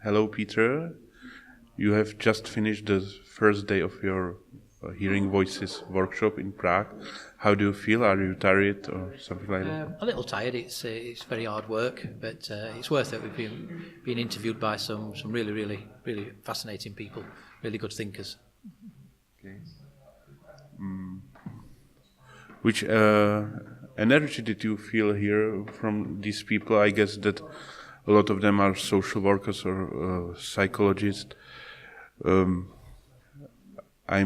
Hello, Peter. You have just finished the first day of your Hearing Voices workshop in Prague. How do you feel? Are you tired or something like that? A little tired. It's very hard work, but it's worth it. We've been interviewed by some really fascinating people, really good thinkers. Okay. Which energy did you feel here from these people? I guess that a lot of them are social workers or psychologists. I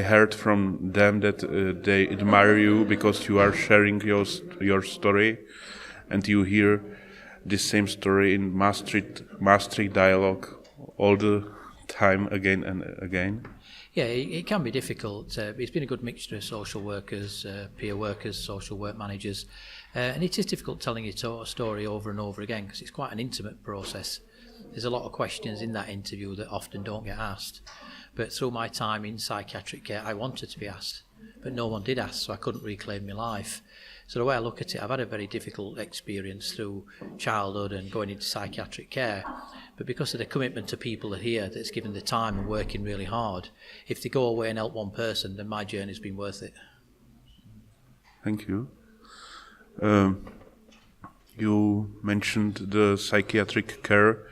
heard from them that they admire you because you are sharing your story, and you hear this same story in Maastricht dialogue all the time, again and again. Yeah, it can be difficult. It's been a good mixture of social workers, peer workers, social work managers, and it is difficult telling your story over and over again because it's quite an intimate process. There's a lot of questions in that interview that often don't get asked. But through my time in psychiatric care, I wanted to be asked, but no one did ask, so I couldn't reclaim my life. So the way I look at it, I've had a very difficult experience through childhood and going into psychiatric care. But because of the commitment to people here that's given the time and working really hard, if they go away and help one person, then my journey's been worth it. Thank you. You mentioned the psychiatric care.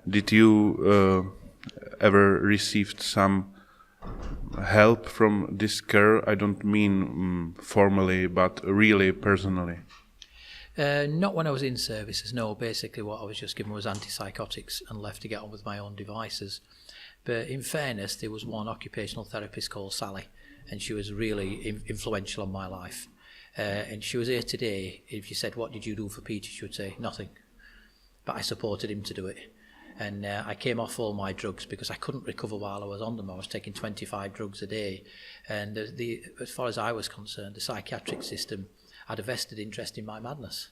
Did you ever received some help from this care? I don't mean formally, but really personally. Not when I was in services, no. Basically what I was just given was antipsychotics and left to get on with my own devices. But in fairness, there was one occupational therapist called Sally, and she was really influential on my life. And she was here today. If you said, what did you do for Peter? She would say, nothing. But I supported him to do it. And I came off all my drugs because I couldn't recover while I was on them. I was taking 25 drugs a day. And as far as I was concerned, the psychiatric system had a vested interest in my madness.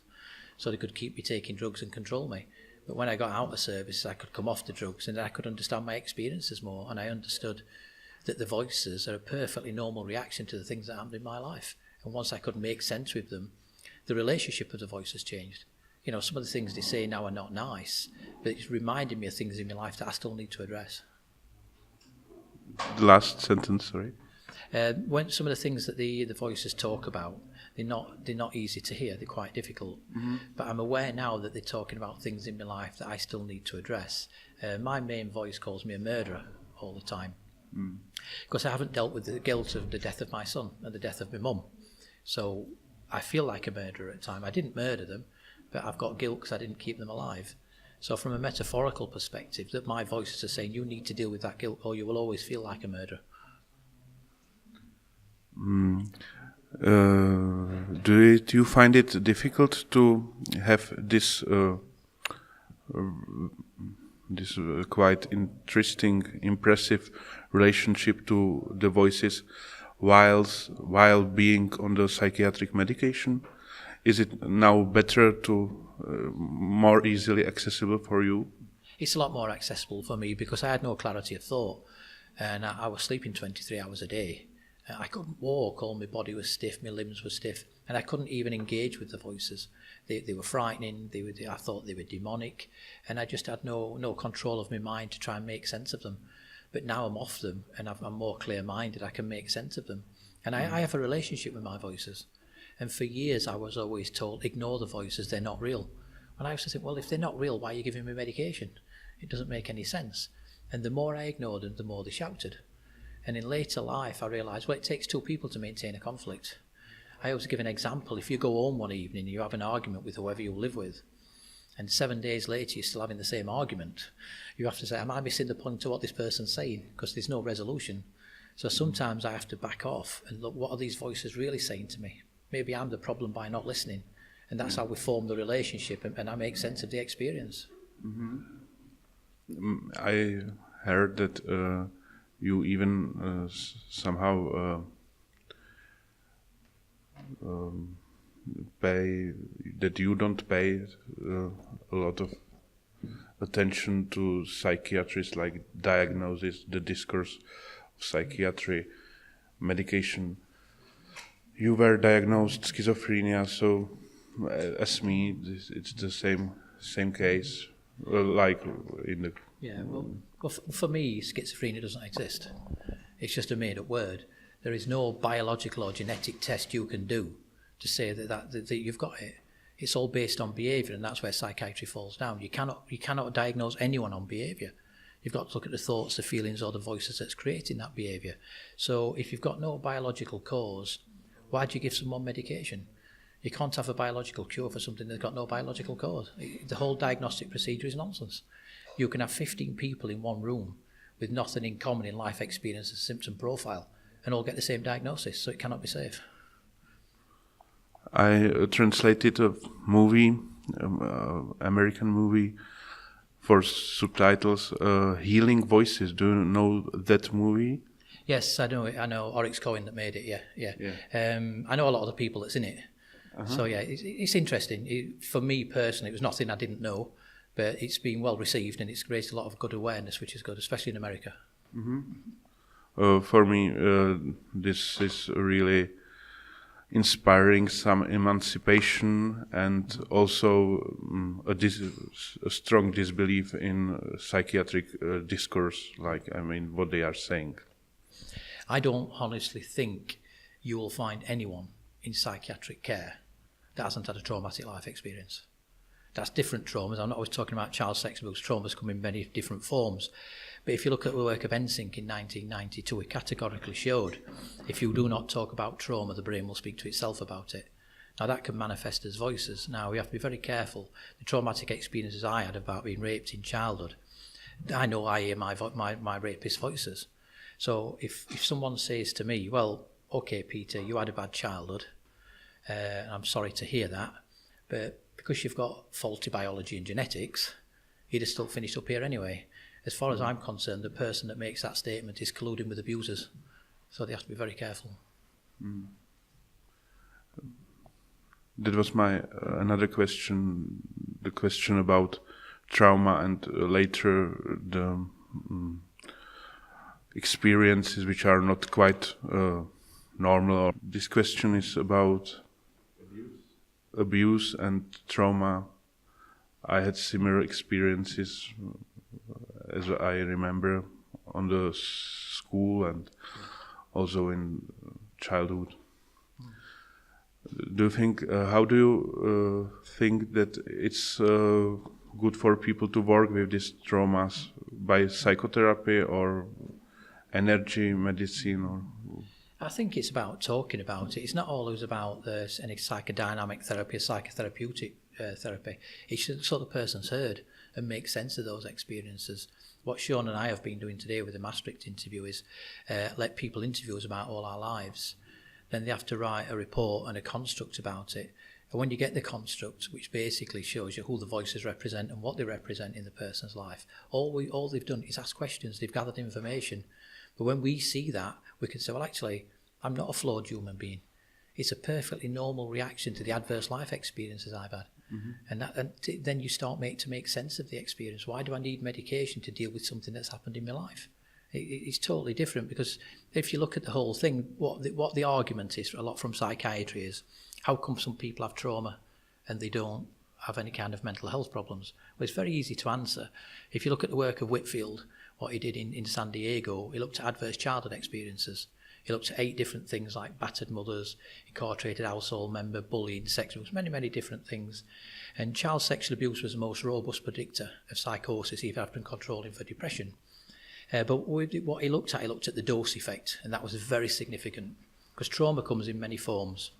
So they could keep me taking drugs and control me. But when I got out of service, I could come off the drugs and I could understand my experiences more. And I understood that the voices are a perfectly normal reaction to the things that happened in my life. And once I could make sense with them, the relationship of the voices changed. You know, some of the things they say now are not nice, but it's reminding me of things in my life that I still need to address. The last sentence, sorry. When some of the things that the voices talk about, they're not easy to hear. They're quite difficult. Mm-hmm. But I'm aware now that they're talking about things in my life that I still need to address. My main voice calls me a murderer all the time because I haven't dealt with the guilt of the death of my son and the death of my mum. So I feel like a murderer at times. I didn't murder them, but I've got guilt because I didn't keep them alive. So from a metaphorical perspective, that my voices are saying you need to deal with that guilt or you will always feel like a murderer. Do you find it difficult to have this quite interesting, impressive relationship to the voices while being on the psychiatric medication? Is it now better to more easily accessible for you? It's a lot more accessible for me because I had no clarity of thought and I was sleeping 23 hours a day. I couldn't walk, all my body was stiff, my limbs were stiff, and I couldn't even engage with the voices. They were frightening, I thought they were demonic, and I just had no control of my mind to try and make sense of them. But now I'm off them and I'm more clear-minded, I can make sense of them. And I have a relationship with my voices. And for years I was always told, ignore the voices, they're not real. And I used to think, well, if they're not real, why are you giving me medication? It doesn't make any sense. And the more I ignored them, the more they shouted. And in later life I realised, well, it takes two people to maintain a conflict. I always give an example. If you go home one evening and you have an argument with whoever you live with, and 7 days later you're still having the same argument, you have to say, am I missing the point of what this person's saying? Because there's no resolution. So sometimes I have to back off and look, what are these voices really saying to me? Maybe I'm the problem by not listening. And that's how we form the relationship and I make sense of the experience. Mm-hmm. I heard that you even somehow that you don't pay a lot of attention to psychiatrists, like diagnosis, the discourse of psychiatry, medication. You were diagnosed schizophrenia, so as me, it's the same case, like in the... Yeah, well, for me, schizophrenia doesn't exist. It's just a made-up word. There is no biological or genetic test you can do to say that you've got it. It's all based on behaviour, and that's where psychiatry falls down. You cannot diagnose anyone on behaviour. You've got to look at the thoughts, the feelings, or the voices that's creating that behaviour. So if you've got no biological cause, why do you give someone medication? You can't have a biological cure for something that's got no biological cause. The whole diagnostic procedure is nonsense. You can have 15 people in one room with nothing in common in life experience and symptom profile and all get the same diagnosis, so it cannot be safe. I translated a movie, American movie, for subtitles, Healing Voices. Do you know that movie? Yes, I know it. I know Oryx Cohen that made it, yeah. I know a lot of the people that's in it. So yeah, it's interesting. For me personally, it was nothing I didn't know, but it's been well received and it's raised a lot of good awareness, which is good, especially in America. For me, this is really inspiring some emancipation and also a strong disbelief in psychiatric discourse, what they are saying. I don't honestly think you will find anyone in psychiatric care that hasn't had a traumatic life experience. That's different traumas. I'm not always talking about child sex abuse. Traumas come in many different forms. But if you look at the work of NSYNC in 1992, it categorically showed if you do not talk about trauma, the brain will speak to itself about it. Now that can manifest as voices. Now we have to be very careful. The traumatic experiences I had about being raped in childhood, I know I hear my rapist voices. So if someone says to me, well, okay, Peter, you had a bad childhood, I'm sorry to hear that, but because you've got faulty biology and genetics, you'd have still finished up here anyway. As far as I'm concerned, the person that makes that statement is colluding with abusers. So they have to be very careful. That was my another question, the question about trauma and later the experiences which are not quite normal. This question is about abuse and trauma. I had similar experiences as I remember on the school and also in childhood. Do you think? How do you think that it's good for people to work with these traumas by psychotherapy or energy medicine? Or I think it's about talking about it. It's not always about any psychodynamic therapy or psychotherapeutic therapy. It's so the person's heard and make sense of those experiences. What Shaun and I have been doing today with the Maastricht interview is let people interview us about all our lives. Then they have to write a report and a construct about it. And when you get the construct, which basically shows you who the voices represent and what they represent in the person's life, all they've done is ask questions, they've gathered information. But when we see that, we can say, well, actually, I'm not a flawed human being. It's a perfectly normal reaction to the adverse life experiences I've had. And then you start to make sense of the experience. Why do I need medication to deal with something that's happened in my life? It's totally different, because if you look at the whole thing, what the argument is a lot from psychiatry is, how come some people have trauma and they don't have any kind of mental health problems? Well, it's very easy to answer. If you look at the work of Whitfield, what he did in San Diego, he looked at adverse childhood experiences. He looked at 8 different things like battered mothers, incarcerated household member, bullying, sex abuse, many different things. And child sexual abuse was the most robust predictor of psychosis, even after controlling for depression. But what he looked at the dose effect, and that was very significant, because trauma comes in many forms.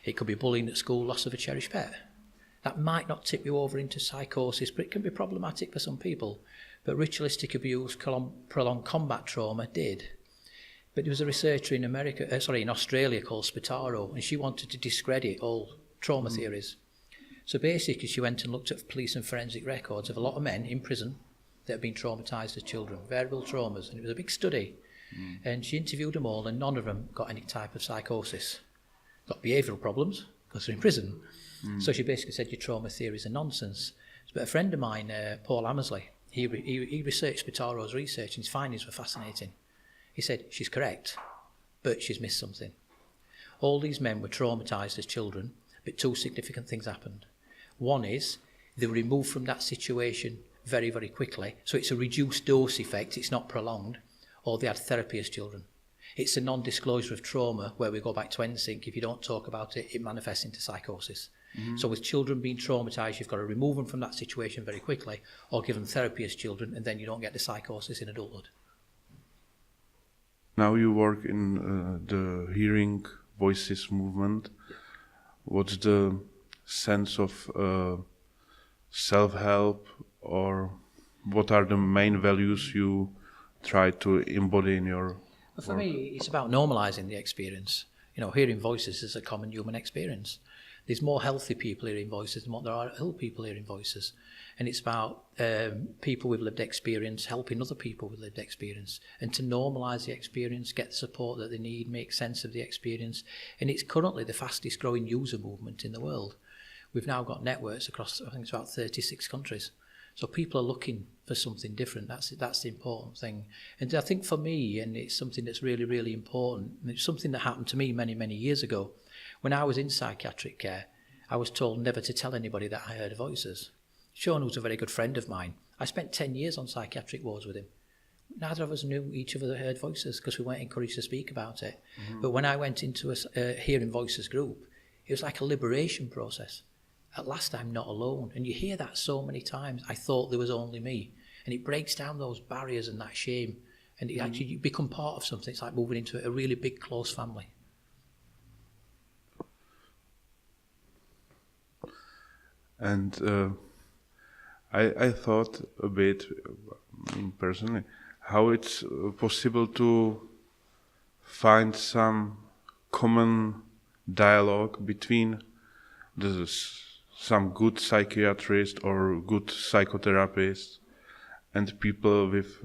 It could be bullying at school, loss of a cherished pet. That might not tip you over into psychosis, but it can be problematic for some people. But ritualistic abuse, prolonged combat trauma did. But there was a researcher in Australia called Spataro, and she wanted to discredit all trauma theories. So basically she went and looked at police and forensic records of a lot of men in prison that had been traumatised as children, variable traumas, and it was a big study. And she interviewed them all, and none of them got any type of psychosis. Got behavioural problems, because they're in prison. So she basically said your trauma theories are nonsense. But a friend of mine, Paul Hammersley, he researched Spataro's research, and his findings were fascinating. He said, she's correct, but she's missed something. All these men were traumatised as children, but 2 significant things happened. One is, They were removed from that situation very, very quickly. So it's a reduced dose effect, it's not prolonged, or they had therapy as children. It's a non-disclosure of trauma where we go back to NSYNC. If you don't talk about it, it manifests into psychosis. So with children being traumatised, you've got to remove them from that situation very quickly or give them therapy as children, and then you don't get the psychosis in adulthood. Now you work in the hearing voices movement. What's the sense of self-help, or what are the main values you try to embody in your For me, it's about normalising the experience. You know, hearing voices is a common human experience. There's more healthy people hearing voices than what there are ill people hearing voices. And it's about people with lived experience helping other people with lived experience, and to normalise the experience, get the support that they need, make sense of the experience. And it's currently the fastest growing user movement in the world. We've now got networks across, I think it's about 36 countries. So people are looking for something different. That's the important thing. And I think for me, and it's something that's really, really important, and it's something that happened to me many, many years ago. When I was in psychiatric care, I was told never to tell anybody that I heard voices. Shaun, who's a very good friend of mine, I spent 10 years on psychiatric wards with him. Neither of us knew each other heard voices because we weren't encouraged to speak about it. But when I went into a hearing voices group, it was like a liberation process. At last I'm not alone. And you hear that so many times. I thought there was only me. And it breaks down those barriers and that shame. And it actually, you become part of something. It's like moving into a really big, close family. And I thought a bit, personally, how it's possible to find some common dialogue between some good psychiatrist or good psychotherapist and people with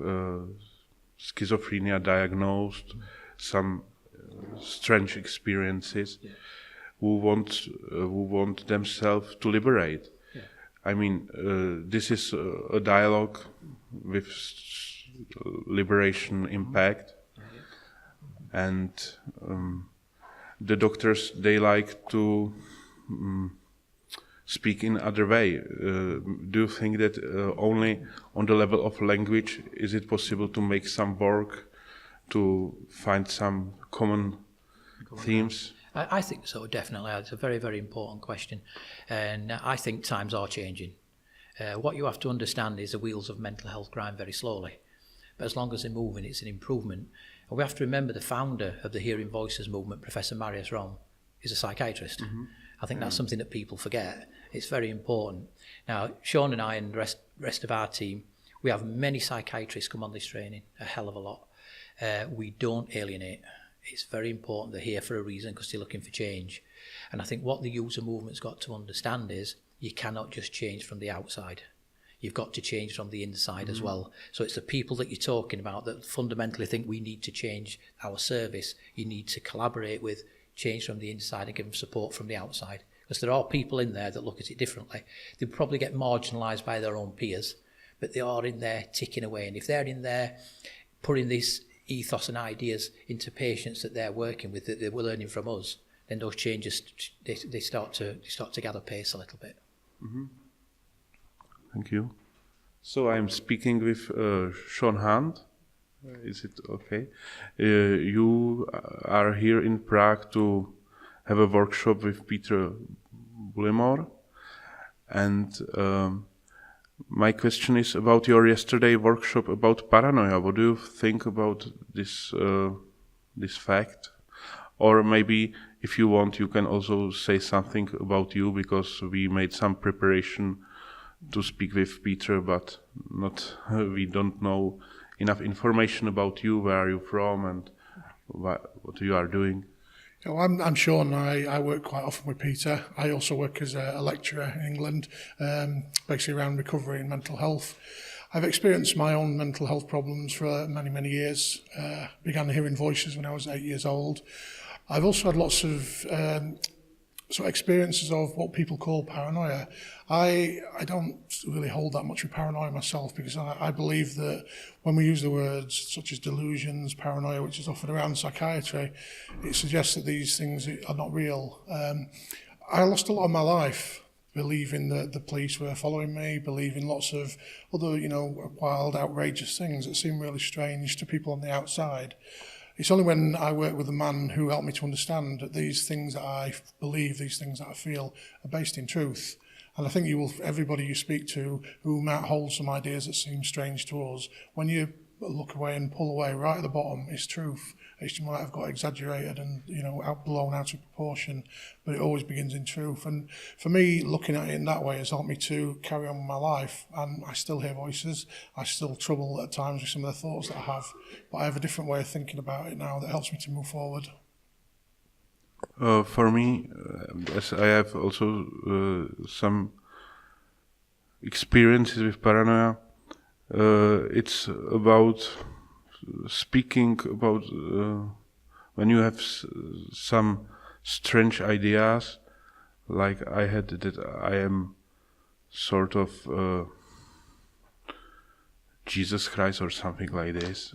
schizophrenia diagnosed, some strange experiences, who want themselves to liberate. Yeah. I mean, this is a dialogue with liberation impact, and the doctors, they like to speak in other way. Do you think that only on the level of language is it possible to make some work to find some common themes? I think so, definitely. It's a very, very important question. And I think times are changing. What you have to understand is the wheels of mental health grind very slowly. But as long as they're moving, it's an improvement. And we have to remember the founder of the Hearing Voices movement, Professor Marius Rom, is a psychiatrist. I think that's something that people forget. It's very important. Now, Shaun and I and the rest of our team, we have many psychiatrists come on this training, a hell of a lot. We don't alienate. It's very important they're here for a reason because they're looking for change. And I think what the user movement's got to understand is you cannot just change from the outside. You've got to change from the inside as well. So it's the people that you're talking about that fundamentally think we need to change our service. You need to collaborate with, change from the inside and give them support from the outside. Because there are people in there that look at it differently. They probably get marginalised by their own peers, but they are in there ticking away. And if they're in there putting this ethos and ideas into patients that they're working with, that they were learning from us, then those changes, they start to gather pace a little bit. Thank you. So I'm speaking with Shaun Hunt. Is it okay? You are here in Prague to have a workshop with Petera Bullimore, and my question is about your yesterday workshop about paranoia. What do you think about this fact? Or maybe, if you want, you can also say something about you, because we made some preparation to speak with Peter, but we don't know enough information about you, where are you from, and what you are doing. Well, I'm Shaun. I work quite often with Peter. I also work as a lecturer in England, basically around recovery and mental health. I've experienced my own mental health problems for many, many years. Began hearing voices when I was 8 years old. I've also had lots of experiences of what people call paranoia. I don't really hold that much with paranoia myself, because I believe that when we use the words such as delusions, paranoia, which is often around psychiatry, it suggests that these things are not real. I lost a lot of my life believing that the police were following me, believing lots of other, wild, outrageous things that seem really strange to people on the outside. It's only when I work with a man who helped me to understand that these things that I believe, these things that I feel are based in truth. And I think everybody you speak to who might hold some ideas that seem strange to us, when you look away and pull away, right at the bottom is truth. It might have got exaggerated and, blown out of proportion, but it always begins in truth. And for me, looking at it in that way has helped me to carry on with my life. And I still hear voices. I still trouble at times with some of the thoughts that I have, but I have a different way of thinking about it now that helps me to move forward. For me, as I have also some experiences with paranoia, it's about speaking about when you have some strange ideas, like I had that I am sort of Jesus Christ or something like this.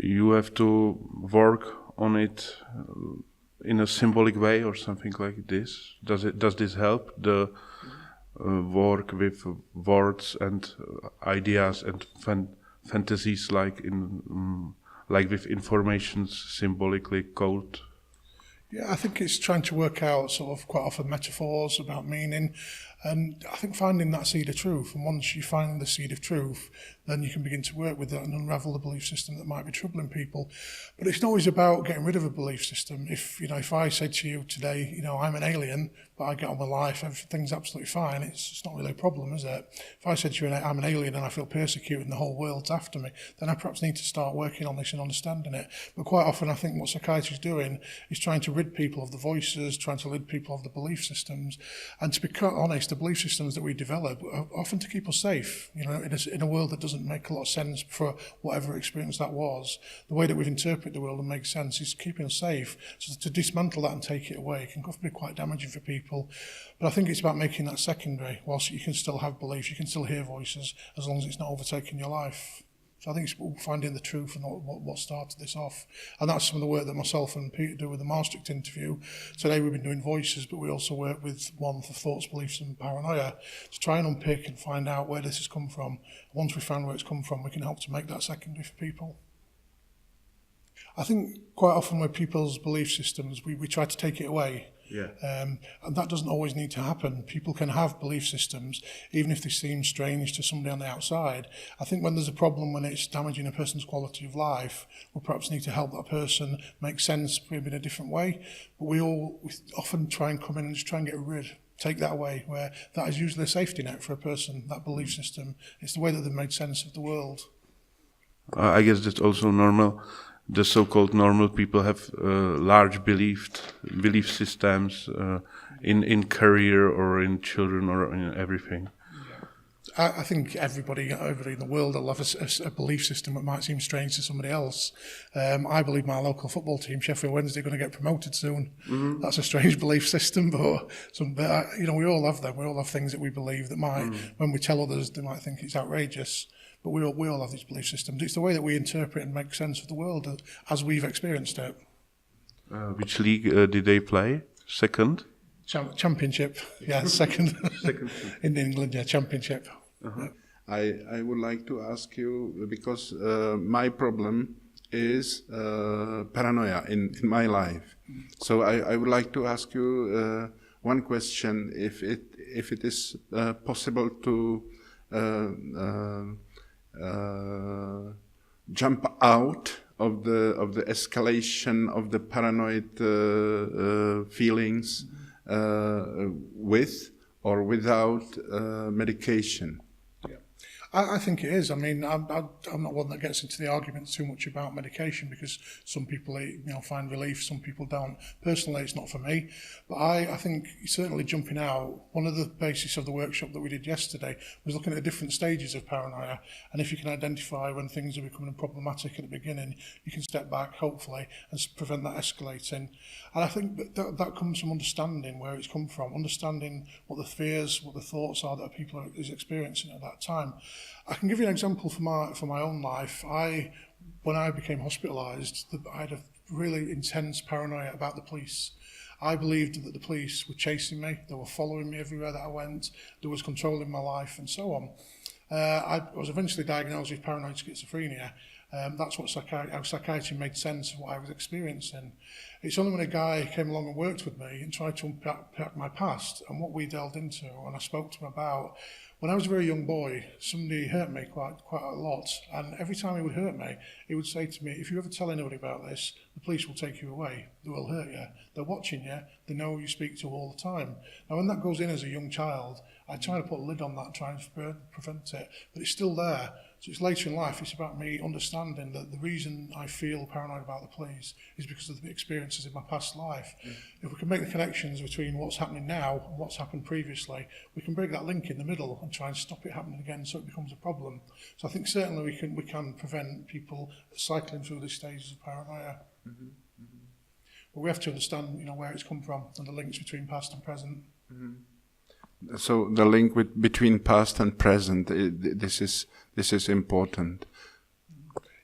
You have to work on it in a symbolic way or something like this. Does this help? The work with words and ideas and fantasies, like with informations symbolically code. Yeah, I think it's trying to work out sort of quite often metaphors about meaning, and I think finding that seed of truth. And once you find the seed of truth, then you can begin to work with that and unravel the belief system that might be troubling people. But it's not always about getting rid of a belief system. If I say to you today, I'm an alien, but I get on with life, everything's absolutely fine, it's not really a problem, is it? If I said to you, I'm an alien and I feel persecuted and the whole world's after me, then I perhaps need to start working on this and understanding it. But quite often I think what psychiatry is doing is trying to rid people of the voices, trying to rid people of the belief systems. And to be quite honest, the belief systems that we develop are often to keep us safe, in a world that doesn't make a lot of sense for whatever experience that was. The way that we've interpreted the world and make sense is keeping us safe. So to dismantle that and take it away can often be quite damaging for people. But I think it's about making that secondary. Whilst you can still have beliefs, you can still hear voices, as long as it's not overtaking your life. So I think it's finding the truth and what started this off. And that's some of the work that myself and Peter do with the Maastricht interview. Today we've been doing voices, but we also work with one for thoughts, beliefs and paranoia to try and unpick and find out where this has come from. Once we find where it's come from, we can help to make that secondary for people. I think quite often with people's belief systems, we try to take it away. Yeah. And that doesn't always need to happen. People can have belief systems, even if they seem strange to somebody on the outside. I think when there's a problem, when it's damaging a person's quality of life, we perhaps need to help that person make sense maybe in a different way. But we often try and come in and just try and take that away, where that is usually a safety net for a person, that belief system. It's the way that they've made sense of the world. I guess that's also normal. The so-called normal people have large belief systems in career or in children or in everything. I think everybody in the world will have a belief system that might seem strange to somebody else. I believe my local football team, Sheffield Wednesday, are going to get promoted soon. Mm-hmm. That's a strange belief system, but we all have them. We all have things that we believe that might, when we tell others, they might think it's outrageous. But we all have these belief systems. It's the way that we interpret and make sense of the world as we've experienced it. Which league did they play? Second? Championship. Yeah, second. Second. In England, yeah, Championship. Uh-huh. I would like to ask you, because my problem is paranoia in my life. So I would like to ask you one question: if it is possible to jump out of the escalation of the paranoid feelings with or without medication. I think it is. I mean, I'm not one that gets into the argument too much about medication, because some people find relief, some people don't. Personally, it's not for me. But I think certainly jumping out, one of the basis of the workshop that we did yesterday was looking at the different stages of paranoia. And if you can identify when things are becoming problematic at the beginning, you can step back, hopefully, and prevent that escalating. And I think that comes from understanding where it's come from, understanding what the fears, what the thoughts are that people is experiencing at that time. I can give you an example for my own life. When I became hospitalised, I had a really intense paranoia about the police. I believed that the police were chasing me, they were following me everywhere that I went, they was controlling my life and so on. I was eventually diagnosed with paranoid schizophrenia. That's what psychiatry made sense of what I was experiencing. It's only when a guy came along and worked with me and tried to unpack my past and what we delved into, and I spoke to him about, when I was a very young boy, somebody hurt me quite a lot, and every time he would hurt me, he would say to me, if you ever tell anybody about this, the police will take you away, they will hurt you, they're watching you, they know who you speak to all the time. Now when that goes in as a young child, I try to put a lid on that, try and prevent it, but it's still there. So it's later in life, it's about me understanding that the reason I feel paranoid about the police is because of the experiences in my past life. If we can make the connections between what's happening now and what's happened previously, we can break that link in the middle and try and stop it happening again so it becomes a problem. So I think certainly we can prevent people cycling through these stages of paranoia. Mm-hmm. Mm-hmm. But we have to understand, where it's come from and the links between past and present. Mm-hmm. So the link between past and present, this is important.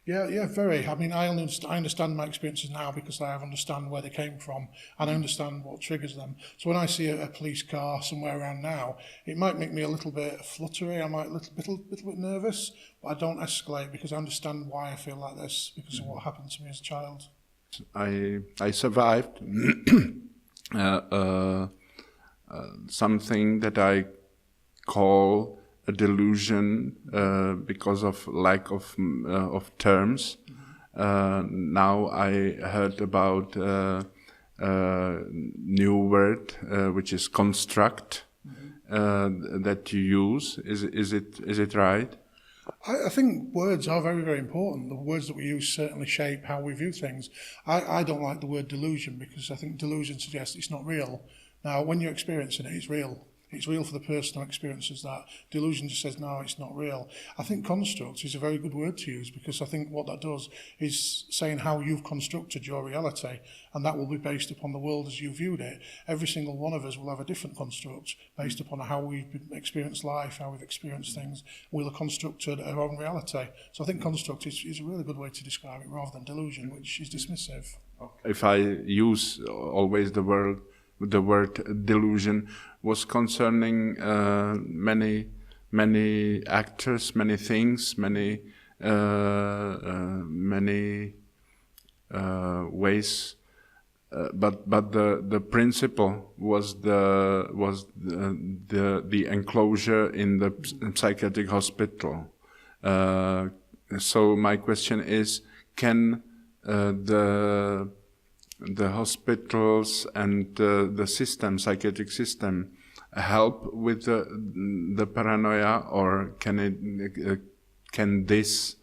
Yeah, very. I mean, I understand my experiences now because I understand where they came from and I understand what triggers them. So when I see a police car somewhere around now, it might make me a little bit fluttery, I might a little bit nervous, but I don't escalate because I understand why I feel like this because of what happened to me as a child. I survived something that I call a delusion because of lack of terms. Now I heard about new word which is construct that you use. Is it right? I think words are very, very important. The words that we use certainly shape how we view things. I don't like the word delusion because I think delusion suggests it's not real. Now, when you're experiencing it, it's real. It's real for the person who experiences that. Delusion just says, no, it's not real. I think construct is a very good word to use because I think what that does is saying how you've constructed your reality, and that will be based upon the world as you viewed it. Every single one of us will have a different construct based upon how we've experienced life, how we've experienced things. We'll have constructed our own reality. So I think construct is a really good way to describe it rather than delusion, which is dismissive. If I use always the word delusion, was concerning many actors, many things, many ways, but the principle was the enclosure in the psychiatric hospital. So my question is, can the hospitals and the psychiatric system, help with the paranoia, or can this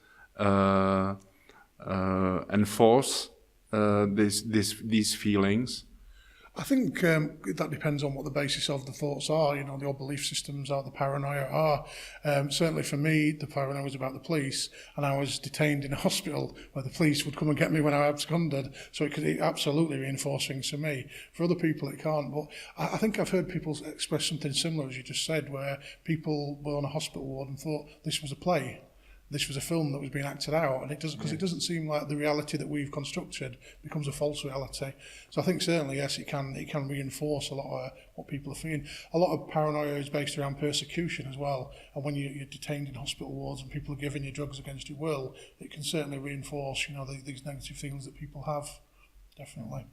enforce these feelings? I think that depends on what the basis of the thoughts are, your belief systems are, the paranoia are. Certainly for me, the paranoia was about the police, and I was detained in a hospital where the police would come and get me when I absconded, so it could absolutely reinforce things for me. For other people, it can't, but I think I've heard people express something similar, as you just said, where people were on a hospital ward and thought this was a play. This was a film that was being acted out, and it doesn't seem like the reality that we've constructed becomes a false reality. So I think certainly yes, it can reinforce a lot of what people are feeling. A lot of paranoia is based around persecution as well, and when you're detained in hospital wards and people are giving you drugs against your will, it can certainly reinforce these negative feelings that people have. Definitely.